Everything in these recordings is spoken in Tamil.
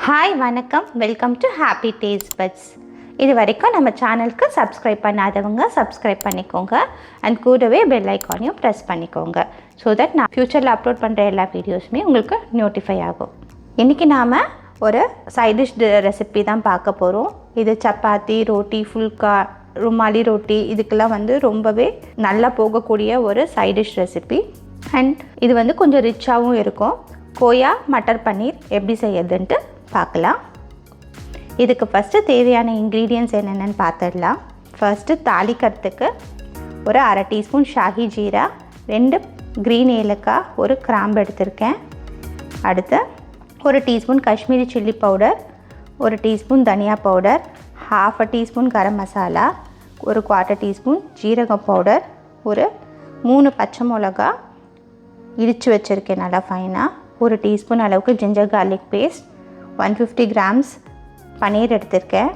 ஹாய் வணக்கம், welcome to happy taste buds. இது வரைக்கும் நம்ம சேனலுக்கு சப்ஸ்கிரைப் பண்ணாதவங்க சப்ஸ்கிரைப் பண்ணிக்கோங்க அண்ட் கூடவே பெல் ஐக்கானையும் ப்ரெஸ் பண்ணிக்கோங்க. ஸோ தட் நான் ஃப்யூச்சரில் அப்லோட் பண்ணுற எல்லா வீடியோஸுமே உங்களுக்கு நோட்டிஃபை ஆகும். இன்றைக்கி நாம் ஒரு சைட் டிஷ் ரெசிபி தான் பார்க்க போகிறோம். இது சப்பாத்தி, ரோட்டி, ஃபுல்கா, ருமாலி ரொட்டி இதுக்கெல்லாம் ரொம்பவே நல்லா போகக்கூடிய ஒரு சைட் டிஷ் ரெசிபி. அண்ட் இது கொஞ்சம் ரிச்சாகவும் இருக்கும். கோயா மட்டர் பன்னீர் எப்படி செய்யறதுன்ட்டு பார்க்கலாம். இதுக்கு ஃபஸ்ட்டு தேவையான இன்க்ரீடியன்ட்ஸ் என்னென்னு பார்த்துடலாம். ஃபஸ்ட்டு தாளிக்கிறதுக்கு ஒரு அரை டீஸ்பூன் ஷாஹி ஜீரா, 2 க்ரீன் ஏலக்காய், ஒரு கிராம்பு எடுத்திருக்கேன். அடுத்து ஒரு டீஸ்பூன் காஷ்மீரி சில்லி பவுடர், ஒரு டீஸ்பூன் தனியா பவுடர், 1/2 டீஸ்பூன் கரம் மசாலா, ஒரு 1/4 டீஸ்பூன் ஜீரகம் பவுடர், ஒரு 3 பச்சை மிளகா இடித்து வச்சுருக்கேன் நல்லா ஃபைனாக, ஒரு டீஸ்பூன் அளவுக்கு ஜிஞ்சர் கார்லிக் பேஸ்ட், 150 கிராம்ஸ் பன்னீர் எடுத்திருக்கேன்,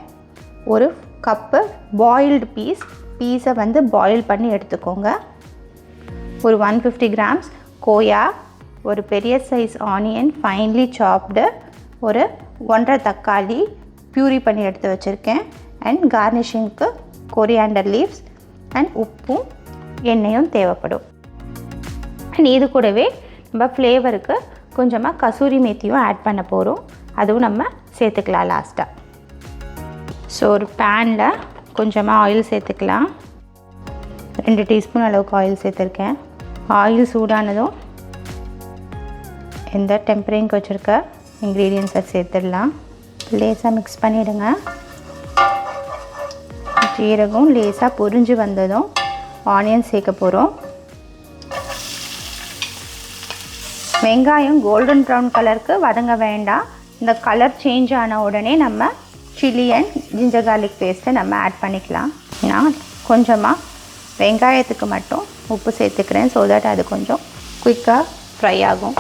ஒரு கப்பு பாயில்டு பீஸை பாயில் பண்ணி எடுத்துக்கோங்க, ஒரு 150 கிராம்ஸ் கோயா, ஒரு பெரிய சைஸ் ஆனியன் ஃபைன்லி சாப்டு, ஒரு 1.5 தக்காளி பியூரி பண்ணி எடுத்து வச்சுருக்கேன், அண்ட் கார்னிஷிங்க்கு கொரியாண்டர் லீவ்ஸ் அண்ட் உப்பும் எண்ணெயும் தேவைப்படும். அண்ட் இது கூடவே நம்ம ஃப்ளேவருக்கு கொஞ்சமாக கசூரி மேத்தியும் ஆட் பண்ண போகிறோம். அதுவும் நம்ம சேர்த்துக்கலாம் லாஸ்ட்டாக. ஸோ ஒரு பேனில் கொஞ்சமாக ஆயில் சேர்த்துக்கலாம். 2 டீஸ்பூன் அளவுக்கு ஆயில் சேர்த்துருக்கேன். ஆயில் சூடானதும் இந்த டெம்பரிங்க்கு வச்சுருக்க இன்க்ரீடியன்ஸை சேர்த்துடலாம். லேசாக மிக்ஸ் பண்ணிவிடுங்க. ஜீரகம் லேசாக பொரிஞ்சு வந்ததும் ஆனியன் சேர்க்க போகிறோம். வெங்காயம் கோல்டன் ப்ரௌன் கலருக்கு வதங்க வேண்டாம். இந்த கலர் சேஞ்ச் ஆன உடனே நம்ம சில்லி அண்ட் ஜிஞ்சர் கார்லிக் பேஸ்ட்டை நம்ம ஆட் பண்ணிக்கலாம். நான் கொஞ்சமாக வெங்காயத்துக்கு மட்டும் உப்பு சேர்த்துக்கிறேன். ஸோ தட் அது கொஞ்சம் குயிக்காக ஃப்ரை ஆகும்.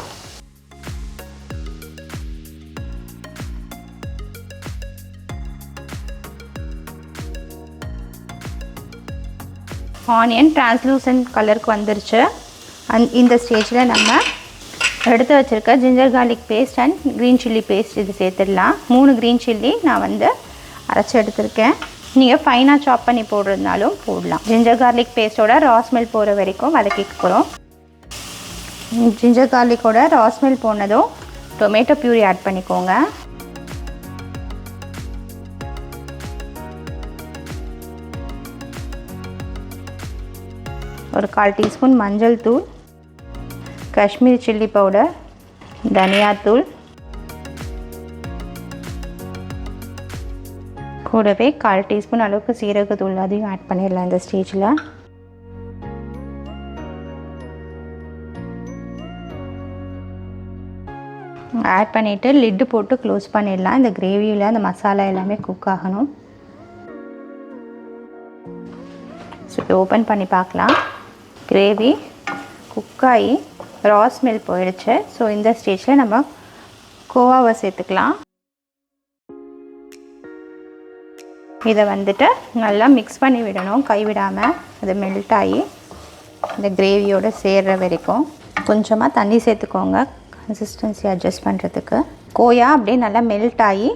ஆனியன் டிரான்ஸ்லூசன்ட் கலருக்கு வந்துருச்சு. இந்த ஸ்டேஜில் நம்ம எடுத்து வச்சுருக்க ginger garlic paste and green chilli paste இது சேர்த்துடலாம். 3 க்ரீன் சில்லி நான் அரைச்சி எடுத்திருக்கேன். நீங்கள் ஃபைனாக சாப் பண்ணி போடுறதுனாலும் போடலாம். ஜிஞ்சர் கார்லிக் பேஸ்ட்டோட ரா ஸ்மெல் போகிற வரைக்கும் வதக்கிக்க போகிறோம். ஜிஞ்சர் கார்லிக்கோட ரா ஸ்மெல் போனதும் டொமேட்டோ பியூரி ஆட் பண்ணிக்கோங்க. ஒரு 1/4 டீஸ்பூன் மஞ்சள் தூள், காஷ்மீரி சில்லி பவுடர், தனியாத்தூள், கூடவே 1/4 டீஸ்பூன் அளவுக்கு சீரகத்தூள் அதையும் ஆட் பண்ணிடலாம். இந்த ஸ்டேஜில் ஆட் பண்ணிவிட்டு லிட்டு போட்டு க்ளோஸ் பண்ணிடலாம். இந்த கிரேவியில் அந்த மசாலா எல்லாமே குக் ஆகணும். ஸோ ஓப்பன் பண்ணி பார்க்கலாம். கிரேவி குக்காகி ரா ஸ்மெல் போயிடுச்சு. ஸோ இந்த ஸ்டேஜில் நம்ம கோவாவை சேர்த்துக்கலாம். இதை நல்லா மிக்ஸ் பண்ணி விடணும், கைவிடாமல். அது மெல்ட் ஆகி இந்த கிரேவியோடு சேர்கிற வரைக்கும் கொஞ்சமாக தண்ணி சேர்த்துக்கோங்க, கன்சிஸ்டன்சி அட்ஜஸ்ட் பண்ணுறதுக்கு. கோயா அப்படியே நல்லா மெல்ட் ஆகி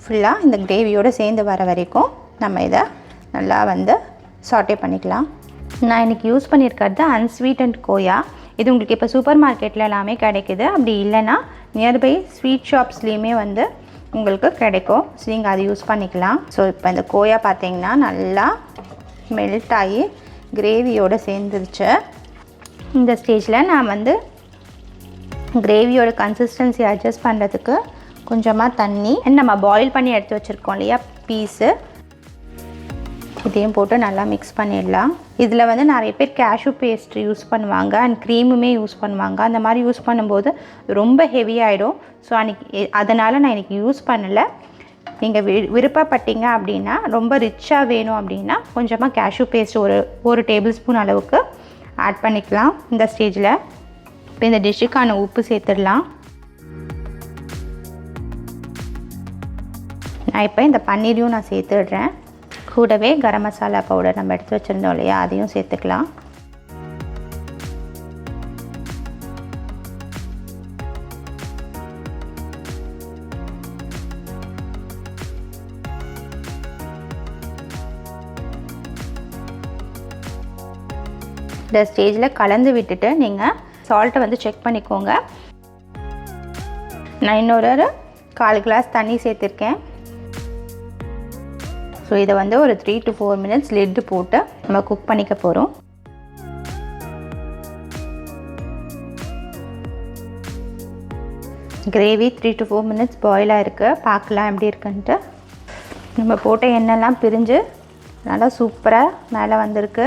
ஃபுல்லாக இந்த கிரேவியோடு சேர்ந்து வர வரைக்கும் நம்ம இதை நல்லா சாட்டே பண்ணிக்கலாம். நான் இன்றைக்கி யூஸ் பண்ணியிருக்கிறது அன்ஸ்வீட்டன்ட் கோயா. இது உங்களுக்கு இப்போ சூப்பர் மார்க்கெட்டில் எல்லாமே கிடைக்குது. அப்படி இல்லைன்னா நியர்பை ஸ்வீட் ஷாப்ஸ்லேயுமே உங்களுக்கு கிடைக்கும். ஸோ நீங்கள் அதை யூஸ் பண்ணிக்கலாம். ஸோ இப்போ இந்த கோயா பார்த்திங்கன்னா நல்லா மெல்ட் ஆகி கிரேவியோடு சேர்ந்துருச்சு. இந்த ஸ்டேஜில் நான் கிரேவியோட கன்சிஸ்டன்சி அட்ஜஸ்ட் பண்ணுறதுக்கு கொஞ்சமாக தண்ணி நம்ம பாயில் பண்ணி எடுத்து வச்சுருக்கோம் இல்லையா பீஸு, இதையும் போட்டு நல்லா மிக்ஸ் பண்ணிடலாம். இதில் நிறைய பேர் கேஷ்யூ பேஸ்ட் யூஸ் பண்ணுவாங்க அண்ட் க்ரீமுமே யூஸ் பண்ணுவாங்க. அந்த மாதிரி யூஸ் பண்ணும்போது ரொம்ப ஹெவியாகிடும். ஸோ அதனால் நான் இன்றைக்கி யூஸ் பண்ணலை. நீங்கள் விருப்பப்பட்டீங்க அப்படின்னா, ரொம்ப ரிச்சாக வேணும் அப்படின்னா கொஞ்சமாக கேஷ்யூ பேஸ்ட் ஒரு டேபிள் ஸ்பூன் அளவுக்கு ஆட் பண்ணிக்கலாம். இந்த ஸ்டேஜில் இப்போ இந்த டிஷ்ஷுக்கான உப்பு சேர்த்துடலாம். நான் இப்போ இந்த பன்னீரையும் நான் சேர்த்துடுறேன். கூடவே கரம் மசாலா பவுடர் நம்ம எடுத்து வச்சுருந்தோம் இல்லையா, அதையும் சேர்த்துக்கலாம். இந்த ஸ்டேஜில் கலந்து விட்டுட்டு நீங்கள் சால்ட்டை வந்து செக் பண்ணிக்கோங்க. நான் இன்னொரு 1/4 கிளாஸ் தண்ணி சேர்த்துருக்கேன். ஸோ இதை வந்து ஒரு 3 to 4 minutes லிட்டு போட்டு நம்ம குக் பண்ணிக்க போகிறோம். கிரேவி 3 to 4 minutes பாயில் ஆகிருக்கு. பார்க்கலாம் எப்படி இருக்குன்ட்டு. நம்ம போட்ட எண்ணெய்லாம் பிரிஞ்சு நல்லா சூப்பராக மேலே வந்திருக்கு.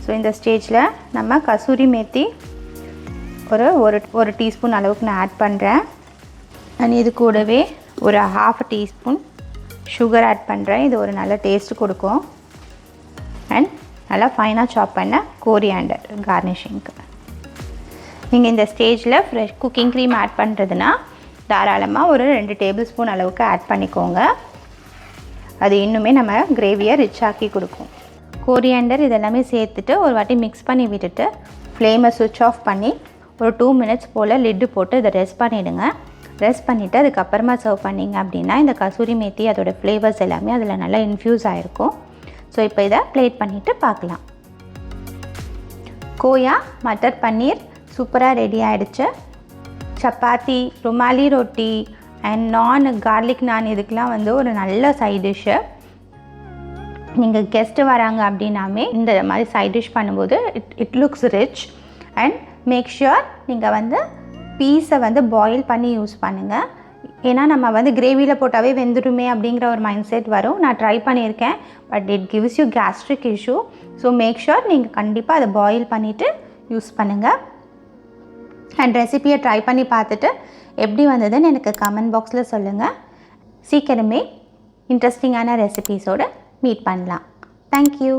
ஸோ இந்த ஸ்டேஜில் நம்ம கசூரி மேத்தி ஒரு டீஸ்பூன் அளவுக்கு நான் ஆட் பண்ணுறேன். அண்ட் இது கூடவே ஒரு 1/2 teaspoon சுகர் ஆட் பண்ணுறேன். இது ஒரு நல்ல டேஸ்ட்டு கொடுக்கும். அண்ட் நல்லா ஃபைனாக சாப் பண்ண கோரியாண்டர் கார்னிஷிங்க்கு. நீங்கள் இந்த ஸ்டேஜில் ஃப்ரெஷ் குக்கிங் க்ரீம் ஆட் பண்ணுறதுனா தாராளமாக ஒரு 2 டேபிள்ஸ்பூன் அளவுக்கு ஆட் பண்ணிக்கோங்க. அது இன்னுமே நம்ம கிரேவியை ரிச் ஆக்கி கொடுக்கும். கோரியாண்டர் இதெல்லாமே சேர்த்துட்டு ஒரு வாட்டி மிக்ஸ் பண்ணி விட்டுட்டு ஃப்ளேமை சுவிட்ச் ஆஃப் பண்ணி ஒரு 2 minutes போல் லிட்டு போட்டு இதை ரெஸ்ட் பண்ணிவிடுங்க. ரெஸ்ட் பண்ணிவிட்டு அதுக்கப்புறமா சர்வ் பண்ணிங்க அப்படின்னா இந்த கசூரி மேத்தி அதோடய ஃப்ளேவர்ஸ் எல்லாமே அதில் நல்லா இன்ஃப்யூஸ் ஆகிருக்கும். ஸோ இப்போ இதை பிளேட் பண்ணிவிட்டு பார்க்கலாம். கோயா மட்டர் பன்னீர் சூப்பராக ரெடி ஆகிடுச்சு. சப்பாத்தி, ருமாலி ரொட்டி அண்ட் நான், கார்லிக் நான் இதுக்கெலாம் வந்து ஒரு நல்ல சைட் டிஷ்ஷு. நீங்கள் கெஸ்ட்டு வராங்க அப்படின்னாமே இந்த மாதிரி சைட் டிஷ் பண்ணும்போது it looks rich. And make sure நீங்கள் வந்து பீஸை வந்து பாயில் பண்ணி யூஸ் பண்ணுங்கள். ஏன்னா நம்ம வந்து கிரேவியில் போட்டாவே வெந்துடுமே அப்படிங்கிற ஒரு மைண்ட் செட் வரும். நான் ட்ரை பண்ணியிருக்கேன், but it gives you gastric issue. So make sure நீங்கள் கண்டிப்பாக அதை பாயில் பண்ணிவிட்டு யூஸ் பண்ணுங்கள். அண்ட் ரெசிபியை ட்ரை பண்ணி பார்த்துட்டு எப்படி வந்ததுன்னு எனக்கு கமெண்ட் பாக்ஸில் சொல்லுங்கள். சீக்கிரமே இன்ட்ரெஸ்டிங்கான ரெசிபீஸோடு மீட் பண்ணலாம். தேங்க்யூ.